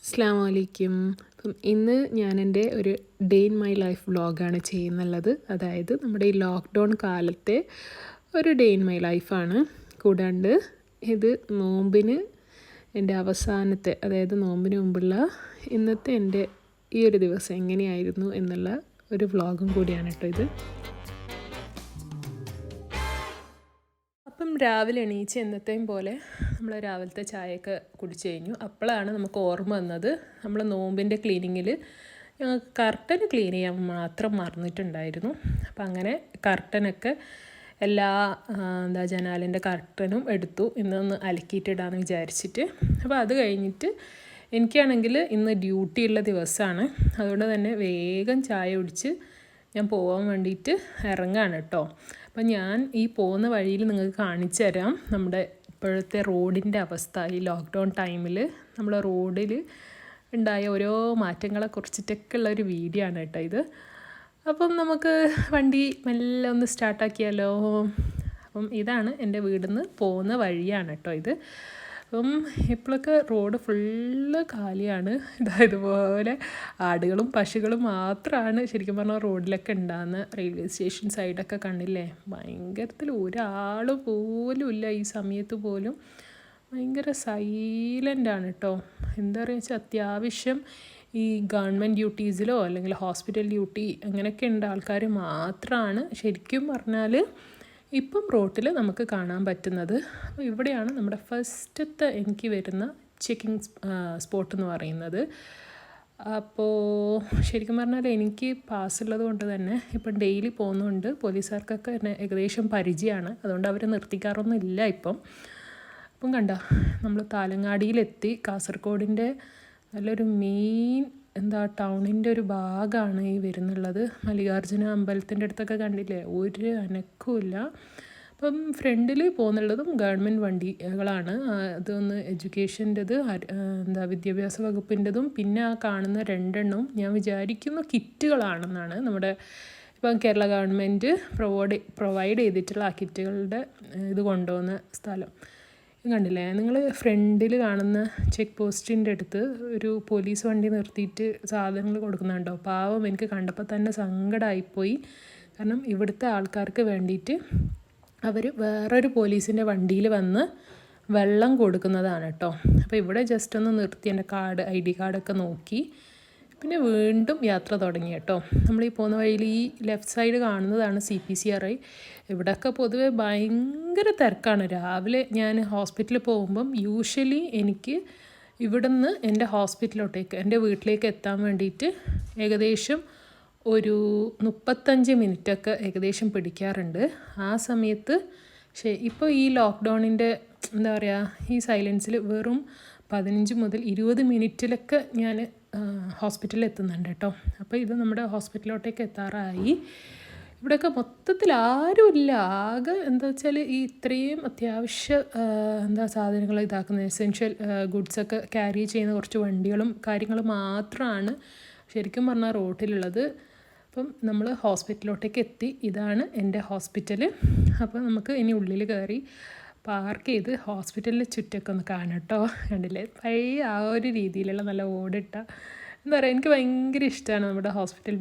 അസ്സലാമു അലൈക്കും. അപ്പം ഇന്ന് ഞാൻ എൻ്റെ ഒരു ഡേ ഇൻ മൈ ലൈഫ് വ്ളോഗാണ് ചെയ്യുന്നുള്ളത്. അതായത് നമ്മുടെ ഈ ലോക്ക്ഡൗൺ കാലത്തെ ഒരു ഡേ ഇൻ മൈ ലൈഫാണ്. കൂടാണ്ട് ഇത് നോമ്പിന് എൻ്റെ അവസാനത്തെ, അതായത് നോമ്പിന് മുമ്പുള്ള ഇന്നത്തെ എൻ്റെ ഈ ഒരു ദിവസം എങ്ങനെയായിരുന്നു എന്നുള്ള ഒരു വ്ളോഗും കൂടിയാണ് കേട്ടോ ഇത്. അപ്പം രാവിലെ എണീച്ച് എന്നത്തെയും പോലെ നമ്മൾ രാവിലത്തെ ചായയൊക്കെ കുടിച്ച് കഴിഞ്ഞു. അപ്പോഴാണ് നമുക്ക് ഓർമ്മ വന്നത് നമ്മൾ നോമ്പിൻ്റെ ക്ലീനിങ്ങിൽ ഞങ്ങൾക്ക് കർട്ടൻ ക്ലീൻ ചെയ്യാൻ മാത്രം മറന്നിട്ടുണ്ടായിരുന്നു. അപ്പം അങ്ങനെ കർട്ടനൊക്കെ എല്ലാ ജനാലിൻ്റെ കർട്ടനും എടുത്തു ഇന്നൊന്ന് അലക്കിയിട്ടിടാമെന്ന് വിചാരിച്ചിട്ട്. അപ്പോൾ അത് കഴിഞ്ഞിട്ട് എനിക്കാണെങ്കിൽ ഇന്ന് ഡ്യൂട്ടി ഉള്ള ദിവസമാണ്. അതുകൊണ്ട് തന്നെ വേഗം ചായ കുടിച്ച് ഞാൻ പോകാൻ വേണ്ടിയിട്ട് ഇറങ്ങാണ് കേട്ടോ. അപ്പം ഞാൻ ഈ പോകുന്ന വഴിയിൽ നിങ്ങൾക്ക് കാണിച്ചു തരാം നമ്മുടെ ഇപ്പോഴത്തെ റോഡിൻ്റെ അവസ്ഥ. ഈ ലോക്ക്ഡൗൺ ടൈമിൽ നമ്മളെ റോഡിൽ ഉണ്ടായ ഓരോ മാറ്റങ്ങളെ കുറിച്ചിട്ടൊക്കെ ഉള്ളൊരു വീഡിയോ ആണ് കേട്ടോ ഇത്. അപ്പം നമുക്ക് വണ്ടി മെല്ലെ ഒന്ന് സ്റ്റാർട്ടാക്കിയാലോ. അപ്പം ഇതാണ് എൻ്റെ വീട്ടിൽ നിന്ന് പോകുന്ന വഴിയാണ് കേട്ടോ ഇത്. അപ്പം ഇപ്പോഴൊക്കെ റോഡ് ഫുള്ള് കാലിയാണ്. ഇതുപോലെ ആടുകളും പശുക്കളും മാത്രമാണ് ശരിക്കും പറഞ്ഞാൽ റോഡിലൊക്കെ ഉണ്ടാകുന്ന. റെയിൽവേ സ്റ്റേഷൻ സൈഡൊക്കെ കണ്ടില്ലേ, ഭയങ്കരത്തിൽ ഒരാൾ പോലും ഇല്ല ഈ സമയത്ത് പോലും. ഭയങ്കര സൈലൻ്റാണ് കേട്ടോ. എന്താ പറയുക വെച്ചാൽ അത്യാവശ്യം ഈ ഗവൺമെൻറ് ഡ്യൂട്ടീസിലോ അല്ലെങ്കിൽ ഹോസ്പിറ്റൽ ഡ്യൂട്ടി അങ്ങനെയൊക്കെ ഉണ്ട് ആൾക്കാർ മാത്രമാണ് ശരിക്കും പറഞ്ഞാൽ ഇപ്പം റോട്ടിൽ നമുക്ക് കാണാൻ പറ്റുന്നത്. അപ്പോൾ ഇവിടെയാണ് നമ്മുടെ ഫസ്റ്റത്തെ എനിക്ക് വരുന്ന ചെക്കിങ് സ്പോട്ട് എന്ന് പറയുന്നത്. അപ്പോൾ ശരിക്കും പറഞ്ഞാൽ എനിക്ക് പാസ് ഉള്ളത് കൊണ്ട് തന്നെ ഇപ്പം ഡെയിലി പോകുന്നുണ്ട്. പോലീസുകാർക്കൊക്കെ എന്നെ ഏകദേശം പരിചയമാണ്, അതുകൊണ്ട് അവർ നിർത്തിക്കാറൊന്നും ഇല്ല ഇപ്പം. അപ്പം കണ്ട നമ്മൾ താലങ്ങാടിയിലെത്തി. കാസർഗോഡിൻ്റെ നല്ലൊരു മെയിൻ ടൗണിൻ്റെ ഒരു ഭാഗമാണ് ഈ വരുന്നുള്ളത്. മല്ലികാർജുന അമ്പലത്തിൻ്റെ അടുത്തൊക്കെ കണ്ടില്ലേ, ഒരു അനക്കമില്ല. അപ്പം ഫ്രണ്ടിൽ പോകുന്നുള്ളതും ഗവൺമെൻറ് വണ്ടികളാണ്. അതൊന്ന് എഡ്യൂക്കേഷൻ്റെത്, വിദ്യാഭ്യാസ വകുപ്പിൻ്റെതും, പിന്നെ ആ കാണുന്ന രണ്ടെണ്ണവും ഞാൻ വിചാരിക്കുന്ന കിറ്റുകളാണെന്നാണ്. നമ്മുടെ ഇപ്പം കേരള ഗവൺമെൻറ് പ്രൊവൈഡ് ചെയ്തിട്ടുള്ള ആ കിറ്റുകളുടെ ഇത് കൊണ്ടുപോകുന്ന സ്ഥലം കണ്ടില്ലേ നിങ്ങൾ. ഫ്രണ്ടിൽ കാണുന്ന ചെക്ക് പോസ്റ്റിൻ്റെ അടുത്ത് ഒരു പോലീസ് വണ്ടി നിർത്തിയിട്ട് സാധനങ്ങൾ കൊടുക്കുന്നുണ്ടോ. പാവം, എനിക്ക് കണ്ടപ്പോൾ തന്നെ സങ്കടമായിപ്പോയി. കാരണം ഇവിടുത്തെ ആൾക്കാർക്ക് വേണ്ടിയിട്ട് അവർ വേറൊരു പോലീസിൻ്റെ വണ്ടിയിൽ വന്ന് വെള്ളം കൊടുക്കുന്നതാണ് കേട്ടോ. അപ്പോൾ ഇവിടെ ജസ്റ്റ് ഒന്ന് നിർത്തി എൻ്റെ ID കാർഡൊക്കെ നോക്കി പിന്നെ വീണ്ടും യാത്ര തുടങ്ങി കേട്ടോ. നമ്മളീ പോകുന്ന വഴിയിൽ ഈ ലെഫ്റ്റ് സൈഡ് കാണുന്നതാണ് CPCRI. ഇവിടെയൊക്കെ പൊതുവെ ഭയങ്കര തിരക്കാണ്. രാവിലെ ഞാൻ ഹോസ്പിറ്റലിൽ പോകുമ്പം യൂഷ്വലി എനിക്ക് ഇവിടുന്ന് എൻ്റെ ഹോസ്പിറ്റലിലോട്ടേക്ക്, എൻ്റെ വീട്ടിലേക്ക് എത്താൻ വേണ്ടിയിട്ട് ഏകദേശം ഒരു 35 മിനിറ്റൊക്കെ ഏകദേശം പിടിക്കാറുണ്ട്. ആ സമയത്ത് ഇപ്പോൾ ഈ ലോക്ക്ഡൗണിൻ്റെ ഈ സൈലൻസിൽ വെറും 15 മുതൽ 20 മിനിറ്റിലൊക്കെ ഞാൻ ഹോസ്പിറ്റലിൽ എത്തുന്നുണ്ട് കേട്ടോ. അപ്പോൾ ഇത് നമ്മുടെ ഹോസ്പിറ്റലിലോട്ടേക്ക് എത്താറായി. ഇവിടെയൊക്കെ മൊത്തത്തിൽ ആരുമില്ല. ആകെ എന്താ വെച്ചാൽ ഈ ഇത്രയും അത്യാവശ്യ സാധനങ്ങൾ ഇതാക്കുന്ന എസെൻഷ്യൽ ഗുഡ്സൊക്കെ ക്യാരി ചെയ്യുന്ന കുറച്ച് വണ്ടികളും കാര്യങ്ങളും മാത്രമാണ് ശരിക്കും പറഞ്ഞാൽ റോഡിലുള്ളത്. അപ്പം നമ്മൾ ഹോസ്പിറ്റലിലോട്ടേക്ക് എത്തി. ഇതാണ് എൻ്റെ ഹോസ്പിറ്റൽ. അപ്പോൾ നമുക്ക് ഇനി ഉള്ളിൽ കയറി പാർക്ക് ചെയ്ത് ഹോസ്പിറ്റലിൻ്റെ ചുറ്റൊക്കെ ഒന്ന് കാണാം കേട്ടോ. കണ്ടില്ലേ, പഴയ ആ ഒരു രീതിയിലുള്ള നല്ല ഓടിട്ട എനിക്ക് ഭയങ്കര ഇഷ്ടമാണ് നമ്മുടെ ഹോസ്പിറ്റൽ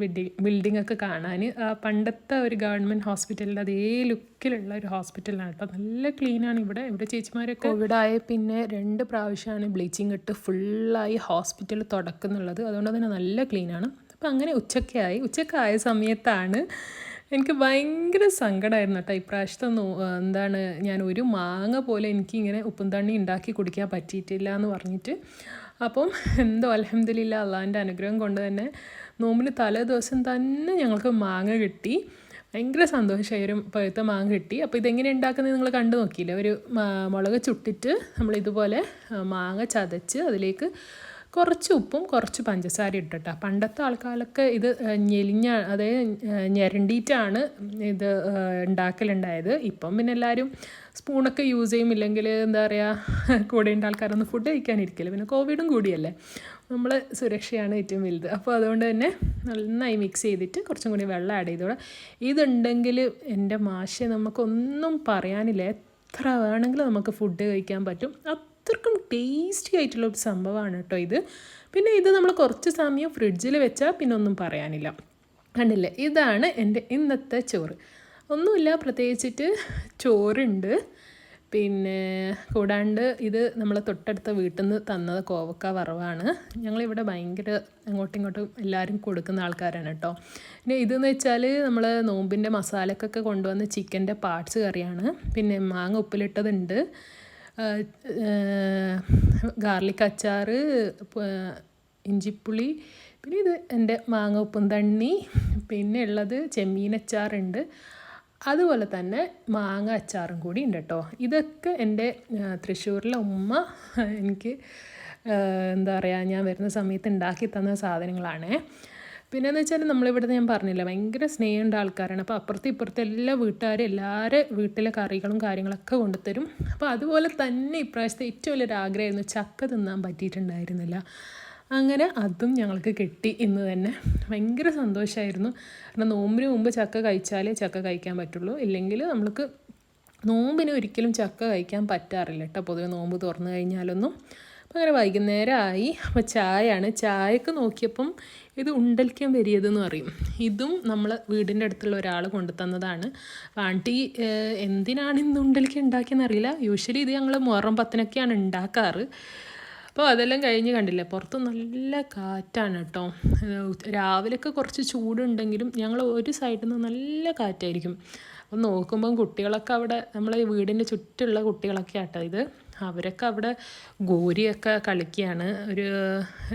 ബിൽഡിംഗ് ഒക്കെ കാണാൻ. പണ്ടത്തെ ഒരു ഗവൺമെൻറ് ഹോസ്പിറ്റലിൻ്റെ അതേ ലുക്കിലുള്ള ഒരു ഹോസ്പിറ്റലാണ് കേട്ടോ. നല്ല ക്ലീനാണ് ഇവിടെ ചേച്ചിമാരൊക്കെ. കോവിഡായ പിന്നെ 2 പ്രാവശ്യമാണ് ബ്ലീച്ചിങ് ഇട്ട് ഫുള്ളായി ഹോസ്പിറ്റൽ തുടക്കുന്നുള്ളത്. അതുകൊണ്ട് തന്നെ നല്ല ക്ലീനാണ്. അപ്പോൾ അങ്ങനെ ഉച്ചക്കായ സമയത്താണ് എനിക്ക് ഭയങ്കര സങ്കടമായിരുന്നു കേട്ടോ. ഇപ്രാവശ്യത്തെ ഞാൻ ഒരു മാങ്ങ പോലെ എനിക്കിങ്ങനെ ഉപ്പും തണ്ണി ഉണ്ടാക്കി കുടിക്കാൻ പറ്റിയിട്ടില്ല എന്ന് പറഞ്ഞിട്ട്. അപ്പം എന്തോ അൽഹംദുലില്ലാ അള്ളാഹിൻ്റെ അനുഗ്രഹം കൊണ്ട് തന്നെ നോമ്പിന് തലേ ദിവസം തന്നെ ഞങ്ങൾക്ക് മാങ്ങ കിട്ടി. ഭയങ്കര സന്തോഷമായി. ഒരു പഴുത്ത മാങ്ങ കിട്ടി. അപ്പോൾ ഇതെങ്ങനെ ഉണ്ടാക്കുന്നത് നിങ്ങൾ കണ്ടു നോക്കിയില്ലേ. ഒരു മുളക് ചുട്ടിട്ട് നമ്മളിതുപോലെ മാങ്ങ ചതച്ച് അതിലേക്ക് കുറച്ച് ഉപ്പും കുറച്ച് പഞ്ചസാര ഇട്ടിട്ടാ. പണ്ടത്തെ ആൾക്കാരൊക്കെ ഇത് ഞെരണ്ടിയിട്ടാണ് ഇത് ഉണ്ടാക്കലുണ്ടായത്. ഇപ്പം പിന്നെ എല്ലാവരും സ്പൂണൊക്കെ യൂസ് ചെയ്യും. ഇല്ലെങ്കിൽ കൂടെയുള്ള ആൾക്കാരൊന്നും ഫുഡ് കഴിക്കാനിരിക്കില്ല. പിന്നെ കോവിഡും കൂടിയല്ലേ, നമ്മൾ സുരക്ഷയാണ് ഏറ്റവും വലുത്. അപ്പോൾ അതുകൊണ്ട് തന്നെ നന്നായി മിക്സ് ചെയ്തിട്ട് കുറച്ചും കൂടി വെള്ളം ആഡ് ചെയ്തോളാം. ഇതുണ്ടെങ്കിൽ എൻ്റെ മാഷെ നമുക്കൊന്നും പറയാനില്ല. എത്ര വേണമെങ്കിലും നമുക്ക് ഫുഡ് കഴിക്കാൻ പറ്റും. അത്രക്കും ടേസ്റ്റി ആയിട്ടുള്ള ഒരു സംഭവമാണ് കേട്ടോ ഇത്. പിന്നെ ഇത് നമ്മൾ കുറച്ച് സമയം ഫ്രിഡ്ജിൽ വെച്ചാൽ പിന്നെ ഒന്നും പറയാനില്ല. കണ്ടില്ലേ, ഇതാണ് എൻ്റെ ഇന്നത്തെ ചോറ്. ഒന്നുമില്ല പ്രത്യേകിച്ചിട്ട്, ചോറുണ്ട്. പിന്നെ കൂടാണ്ട് ഇത് നമ്മൾ തൊട്ടടുത്ത വീട്ടിൽ നിന്ന് തന്നത് കോവക്ക വറവാണ്. ഞങ്ങളിവിടെ ഭയങ്കര അങ്ങോട്ടും ഇങ്ങോട്ടും എല്ലാവരും കൊടുക്കുന്ന ആൾക്കാരാണ് കേട്ടോ. പിന്നെ ഇതെന്ന് വെച്ചാൽ നമ്മൾ നോമ്പിൻ്റെ മസാലക്കൊക്കെ കൊണ്ടുവന്ന ചിക്കൻ്റെ പാർട്സ് കറിയാണ്. പിന്നെ മാങ്ങ ഉപ്പിലിട്ടതുണ്ട്, ഗാർലിക് അച്ചാർ, ഇഞ്ചിപ്പുളി, പിന്നെ ഇത് എൻ്റെ mangaupputhani, പിന്നെ ഉള്ളത് ചെമ്മീനച്ചാറുണ്ട്, അതുപോലെ തന്നെ മാങ്ങ അച്ചാറും കൂടി ഉണ്ട് കേട്ടോ. ഇതൊക്കെ എൻ്റെ തൃശ്ശൂരിലെ ഉമ്മ എനിക്ക് എന്താ പറയുക, ഞാൻ വരുന്ന സമയത്ത് ഉണ്ടാക്കി തന്ന സാധനങ്ങളാണ്. പിന്നെയെന്ന് വെച്ചാൽ നമ്മളിവിടെ ഞാൻ പറഞ്ഞില്ല, ഭയങ്കര സ്നേഹമുള്ള ആൾക്കാരാണ്. അപ്പോൾ അപ്പുറത്തും ഇപ്പുറത്തും എല്ലാ വീട്ടുകാരും എല്ലാവരും വീട്ടിലെ കറികളും കാര്യങ്ങളൊക്കെ കൊണ്ടുത്തരും. അപ്പോൾ അതുപോലെ തന്നെ ഇപ്രാവശ്യത്തെ ഏറ്റവും വലിയൊരു ആഗ്രഹമായിരുന്നു, ചക്ക തിന്നാൻ പറ്റിയിട്ടുണ്ടായിരുന്നില്ല. അങ്ങനെ അതും ഞങ്ങൾക്ക് കിട്ടി ഇന്ന് തന്നെ. ഭയങ്കര സന്തോഷമായിരുന്നു. കാരണം നോമ്പിന് മുമ്പ് ചക്ക കഴിച്ചാലേ ചക്ക കഴിക്കാൻ പറ്റുള്ളൂ, ഇല്ലെങ്കിൽ നമ്മൾക്ക് നോമ്പിന് ഒരിക്കലും ചക്ക കഴിക്കാൻ പറ്റാറില്ല കേട്ടോ, പൊതുവെ നോമ്പ് തുറന്നു കഴിഞ്ഞാലൊന്നും. അപ്പോൾ അങ്ങനെ വൈകുന്നേരമായി. അപ്പോൾ ചായയാണ്. ചായക്ക് നോക്കിയപ്പം ഇത് ഉണ്ടൽക്കം വരിയതെന്ന് പറയും. ഇതും നമ്മൾ വീടിൻ്റെ അടുത്തുള്ള ഒരാൾ കൊണ്ടു തന്നതാണ്. അപ്പോൾ ആൻറ്റി എന്തിനാണ് ഇന്ന് ഉണ്ടൽക്കം ഉണ്ടാക്കിയെന്നറിയില്ല. യൂഷ്വലി ഇത് ഞങ്ങൾ മുഹറം 10-നൊക്കെയാണ് ഉണ്ടാക്കാറ്. അപ്പോൾ അതെല്ലാം കഴിഞ്ഞ് കണ്ടില്ലേ, പുറത്ത് നല്ല കാറ്റാണ് കേട്ടോ. രാവിലെയൊക്കെ കുറച്ച് ചൂടുണ്ടെങ്കിലും ഞങ്ങൾ ഒരു സൈഡിൽ നിന്ന് നല്ല കാറ്റായിരിക്കും. അപ്പം നോക്കുമ്പം കുട്ടികളൊക്കെ അവിടെ, നമ്മളെ വീടിൻ്റെ ചുറ്റുള്ള കുട്ടികളൊക്കെ ആട്ടോ ഇത്. അവരൊക്കെ അവിടെ ഗോരിയൊക്കെ കളിക്കുകയാണ്, ഒരു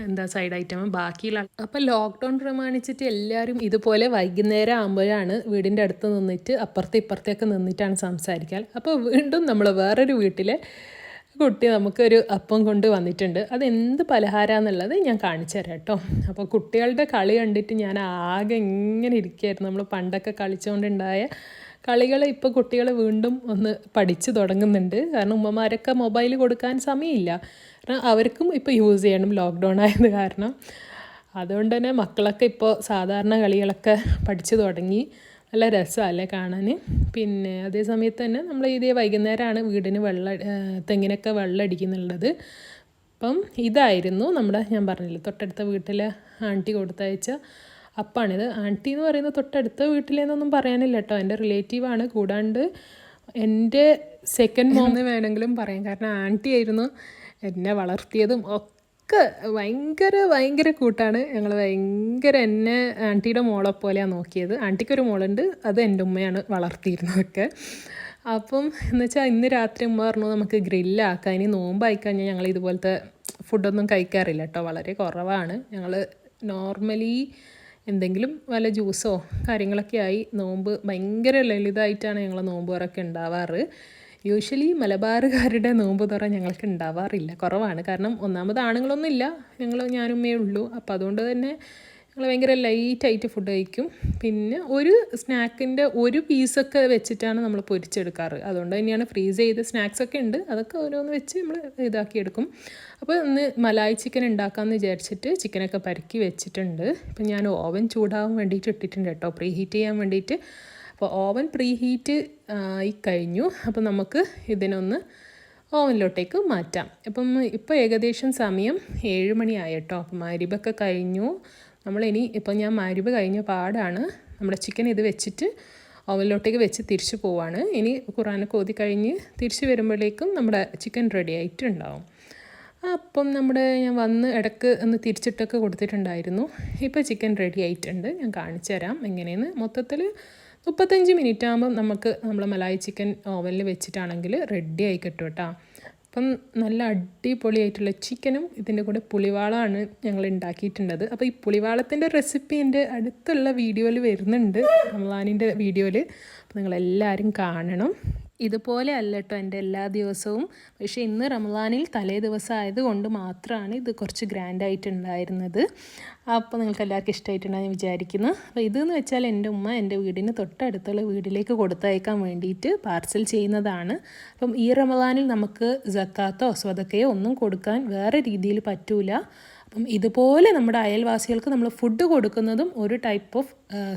എന്താ സൈഡ് ഐറ്റം ബാക്കിയുള്ള. അപ്പോൾ ലോക്ക്ഡൗൺ പ്രമാണിച്ചിട്ട് എല്ലാവരും ഇതുപോലെ വൈകുന്നേരം ആകുമ്പോഴാണ് വീടിൻ്റെ അടുത്ത് നിന്നിട്ട് ഇപ്പുറത്തേക്ക് നിന്നിട്ടാണ് സംസാരിക്കാൻ. അപ്പോൾ വീണ്ടും നമ്മൾ വേറൊരു വീട്ടിലെ കുട്ടി നമുക്കൊരു അപ്പം കൊണ്ട് വന്നിട്ടുണ്ട്. അതെന്ത് പലഹാരമാണെന്നുള്ളത് ഞാൻ കാണിച്ചു തരാം കേട്ടോ. അപ്പോൾ കുട്ടികളുടെ കളി കണ്ടിട്ട് ഞാൻ ആകെ ഇങ്ങനെ ഇരിക്കുകയായിരുന്നു. നമ്മൾ പണ്ടൊക്കെ കളിച്ചുകൊണ്ടുണ്ടായ കളികൾ ഇപ്പോൾ കുട്ടികൾ വീണ്ടും ഒന്ന് പഠിച്ചു തുടങ്ങുന്നുണ്ട്. കാരണം ഉമ്മമാരൊക്കെ മൊബൈൽ കൊടുക്കാൻ സമയമില്ല, കാരണം അവർക്കും ഇപ്പോൾ യൂസ് ചെയ്യണം ലോക്ക്ഡൗൺ ആയത് കാരണം. അതുകൊണ്ട് തന്നെ മക്കളൊക്കെ ഇപ്പോൾ സാധാരണ കളികളൊക്കെ പഠിച്ചു തുടങ്ങി. നല്ല രസമല്ലേ കാണാൻ. പിന്നെ അതേ സമയത്ത് തന്നെ നമ്മൾ ഇതേ വൈകുന്നേരമാണ് വീടിന് തെങ്ങിനൊക്കെ വെള്ളം അടിക്കുന്നുള്ളത്. അപ്പം ഇതായിരുന്നു നമ്മുടെ, ഞാൻ പറഞ്ഞില്ലേ, തൊട്ടടുത്ത വീട്ടിലെ ആൻറ്റി കൊടുത്തയച്ച അപ്പാണിത്. ആൻറ്റി എന്ന് പറയുന്നത് തൊട്ടടുത്ത വീട്ടിലേന്നൊന്നും പറയാനില്ല കേട്ടോ, എൻ്റെ റിലേറ്റീവാണ്. കൂടാണ്ട് എൻ്റെ സെക്കൻഡ് മോം എന്ന് വേണമെങ്കിലും പറയാം. കാരണം ആൻറ്റി ആയിരുന്നു എന്നെ വളർത്തിയതും ഒക്കെ. ഭയങ്കര കൂട്ടാണ്. ഞങ്ങൾ ഭയങ്കര എന്നെ ആൻറ്റിയുടെ മോളെ പോലെയാണ് നോക്കിയത്. ആൻറ്റിക്കൊരു മോളുണ്ട്, അത് എൻ്റെ ഉമ്മയാണ് വളർത്തിയിരുന്നതൊക്കെ. അപ്പം എന്ന് വെച്ചാൽ ഇന്ന് രാത്രി ഉമ്മ പറഞ്ഞു നമുക്ക് ഗ്രില്ലാക്കാം. ഇനി നോമ്പായി കഴിഞ്ഞാൽ ഞങ്ങൾ ഇതുപോലത്തെ ഫുഡൊന്നും കഴിക്കാറില്ല കേട്ടോ, വളരെ കുറവാണ്. ഞങ്ങൾ നോർമലി എന്തെങ്കിലും വല്ല ജ്യൂസോ കാര്യങ്ങളൊക്കെ ആയി, നോമ്പ് ഭയങ്കര ലളിതമായിട്ടാണ് ഞങ്ങൾ നോമ്പ് തുറക്കെ ഉണ്ടാവാറ്. യൂഷ്വലി മലബാറുകാരുടെ നോമ്പ് തുറ ഞങ്ങൾക്ക് ഉണ്ടാവാറില്ല, കുറവാണ്. കാരണം ഒന്നാമത് ആണുങ്ങളൊന്നുമില്ല, ഞാനുമ്മേ ഉള്ളൂ. അപ്പോൾ അതുകൊണ്ട് തന്നെ ഞങ്ങൾ ഭയങ്കര ലൈറ്റായിട്ട് ഫുഡ് കഴിക്കും. പിന്നെ ഒരു സ്നാക്കിൻ്റെ ഒരു പീസൊക്കെ വെച്ചിട്ടാണ് നമ്മൾ പൊരിച്ചെടുക്കാറ്. അതുകൊണ്ട് തന്നെയാണ് ഫ്രീസ് ചെയ്ത് സ്നാക്സൊക്കെ ഉണ്ട്, അതൊക്കെ ഓരോന്ന് വെച്ച് നമ്മൾ ഇതാക്കിയെടുക്കും. അപ്പോൾ ഇന്ന് മലായി ചിക്കൻ ഉണ്ടാക്കാമെന്ന് വിചാരിച്ചിട്ട് ചിക്കനൊക്കെ പരക്കി വെച്ചിട്ടുണ്ട്. ഇപ്പം ഞാൻ ഓവൻ ചൂടാവാൻ വേണ്ടിയിട്ട് ഇട്ടിട്ടുണ്ട് കേട്ടോ, പ്രീ ഹീറ്റ് ചെയ്യാൻ വേണ്ടിയിട്ട്. അപ്പോൾ ഓവൻ പ്രീ ഹീറ്റ് ആയി കഴിഞ്ഞു. അപ്പോൾ നമുക്ക് ഇതിനൊന്ന് ഓവനിലോട്ടേക്ക് മാറ്റാം. അപ്പം ഇപ്പോൾ ഏകദേശം സമയം 7 മണിയായി കേട്ടോ. അപ്പം മഗ്‌രിബൊക്കെ കഴിഞ്ഞു. നമ്മളിനി ഇപ്പം ഞാൻ മഗ്‌രിബ് കഴിഞ്ഞ പാടാണ് നമ്മുടെ ചിക്കൻ ഇത് വെച്ചിട്ട് ഓവനിലോട്ടേക്ക് വെച്ച് തിരിച്ചു പോവാണ്. ഇനി ഖുർആനൊക്കെ ഓതി കഴിഞ്ഞ് തിരിച്ച് വരുമ്പോഴേക്കും നമ്മുടെ ചിക്കൻ റെഡി ആയിട്ടുണ്ടാവും. അപ്പം ഞാൻ വന്ന് ഇടയ്ക്ക് ഒന്ന് തിരിച്ചിട്ടൊക്കെ കൊടുത്തിട്ടുണ്ടായിരുന്നു. ഇപ്പോൾ ചിക്കൻ റെഡി ആയിട്ടുണ്ട്. ഞാൻ കാണിച്ചു തരാം എങ്ങനെയെന്ന്. മൊത്തത്തിൽ 35 മിനിറ്റ് ആകുമ്പം നമുക്ക് നമ്മൾ മലായി ചിക്കൻ ഓവനിൽ വെച്ചിട്ടാണെങ്കിൽ റെഡി ആയി കിട്ടും കേട്ടോ. അപ്പം നല്ല അടിപൊളിയായിട്ടുള്ള ചിക്കനും ഇതിൻ്റെ കൂടെ പുളിവാളമാണ് ഞങ്ങൾ ഉണ്ടാക്കിയിട്ടുള്ളത്. അപ്പോൾ ഈ പുളിവാളത്തിൻ്റെ റെസിപ്പി എൻ്റെ അടുത്തുള്ള വീഡിയോയിൽ വരുന്നുണ്ട്, റമളാനിൻ്റെ വീഡിയോയിൽ. അപ്പോൾ നിങ്ങളെല്ലാവരും കാണണം. ഇതുപോലെ അല്ല കേട്ടോ എൻ്റെ എല്ലാ ദിവസവും, പക്ഷേ ഇന്ന് റമളാനിൽ തലേ ദിവസം ആയതുകൊണ്ട് മാത്രമാണ് ഇത് കുറച്ച് ഗ്രാൻഡായിട്ടുണ്ടായിരുന്നത്. അപ്പോൾ നിങ്ങൾക്ക് എല്ലാവർക്കും ഇഷ്ടമായിട്ടുണ്ടെന്ന് വിചാരിക്കുന്നു. അപ്പോൾ ഇതെന്ന് വെച്ചാൽ എൻ്റെ ഉമ്മ എൻ്റെ വീടിന് തൊട്ടടുത്തുള്ള വീട്ടിലേക്ക് കൊടുത്തയക്കാൻ വേണ്ടിയിട്ട് പാർസൽ ചെയ്യുന്നതാണ്. അപ്പം ഈ റമളാനിൽ നമുക്ക് സക്കാത്തോ സ്വതക്കയോ ഒന്നും കൊടുക്കാൻ വേറെ രീതിയിൽ പറ്റൂല. അപ്പം ഇതുപോലെ നമ്മുടെ അയൽവാസികൾക്ക് നമ്മൾ ഫുഡ് കൊടുക്കുന്നതും ഒരു ടൈപ്പ് ഓഫ്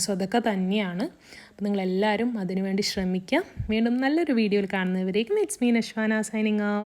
സ്വതക്ക തന്നെയാണ്. അപ്പം നിങ്ങളെല്ലാവരും അതിനുവേണ്ടി ശ്രമിക്കാം. വീണ്ടും നല്ലൊരു വീഡിയോയിൽ കാണുന്നവരേക്കും ഇറ്റ്സ് മീ നശ്വാന സൈനിങ് ഓഫ്.